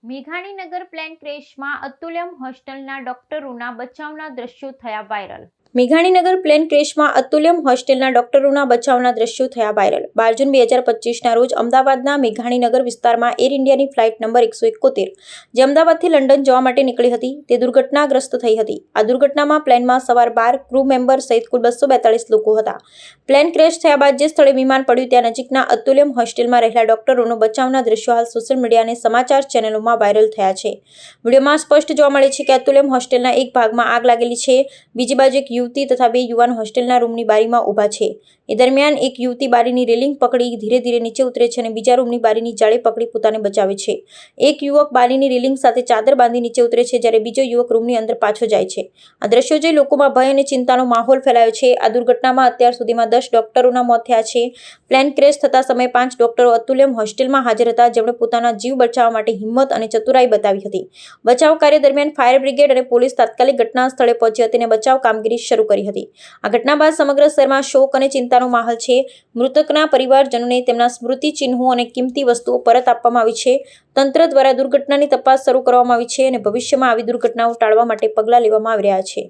Meghaninagar plane ક્રેશમાં અતુલ્યમ હોસ્ટેલના ડોક્ટરોના બચાવના દ્રશ્યો થયા viral. Meghaninagar plane ક્રેશમાં અતુલ્યમ હોસ્ટેલના ડોક્ટરોના બચાવના દ્રશ્યો થયા વાયરલ. 12 જૂન 2025ના રોજ અમદાવાદના મેઘાણીનગર વિસ્તારમાં એર ઇન્ડિયાની ફ્લાઇટ નંબર 171 જે અમદાવાદથી લંડન જવા માટે નીકળી હતી તે દુર્ઘટનાગ્રસ્ત થઈ હતી. આ દુર્ઘટનામાં પ્લેનમાં સવાર 12 ક્રૂ મેમ્બર સહિત કુલ 242 લોકો હતા. પ્લેન ક્રેશ થયા બાદ જે સ્થળે વિમાન પડ્યું ત્યાં નજીકના અતુલ્યમ હોસ્ટેલમાં રહેલા ડોક્ટરોનો બચાવના દ્રશ્યો હાલ સોશિયલ મીડિયા અને સમાચાર ચેનલોમાં વાયરલ થયા છે. વિડીયોમાં સ્પષ્ટ જોવા મળે છે કે અતુલ્યમ હોસ્ટેલના એક ભાગમાં આગ લાગેલી છે. બીજી બાજુ એક યુવતી તથા બે યુવાન હોસ્ટેલના રૂમની બારીમાં ઊભા છે. એ દરમિયાન એક યુવતી બારીની રેલિંગ પકડી ધીરે ધીરે નીચે ઉતરે છે અને બીજા રૂમની બારીની જાળી પકડી પોતાને બચાવે છે. એક યુવક બારીની રેલિંગ સાથે ચાદર બાંધી નીચે ઉતરે છે જ્યારે બીજો યુવક રૂમની અંદર પાછો જાય છે. આ દ્રશ્યો જોઈ લોકોમાં ભય અને ચિંતાનો માહોલ ફેલાયો છે. આ દુર્ઘટનામાં અત્યાર સુધીમાં 10 ડોક્ટરોના મોત થયા છે. પ્લેન ક્રેશ થતા સમયે 5 ડોક્ટરો અતુલ્યમ હોસ્ટેલમાં હાજર હતા જેમણે પોતાના જીવ બચાવવા માટે હિંમત અને ચતુરાઈ બતાવી હતી. બચાવ કાર્ય દરમિયાન ફાયર બ્રિગેડ અને પોલીસ તાત્કાલિક ઘટના સ્થળે પહોંચી હતી અને બચાવ કામગીરી શરૂ કરી હતી. આ ઘટના બાદ સમગ્ર શહેરમાં શોક અને ચિંતાનો માહોલ છે. મૃતકના પરિવારજનોને તેમના સ્મૃતિ ચિહ્નો અને કિંમતી વસ્તુઓ પરત આપવામાં આવી છે. તંત્ર દ્વારા દુર્ઘટનાની તપાસ શરૂ કરવામાં આવી છે અને ભવિષ્યમાં આવી દુર્ઘટનાઓ ટાળવા માટે પગલાં લેવામાં આવી રહ્યા છે.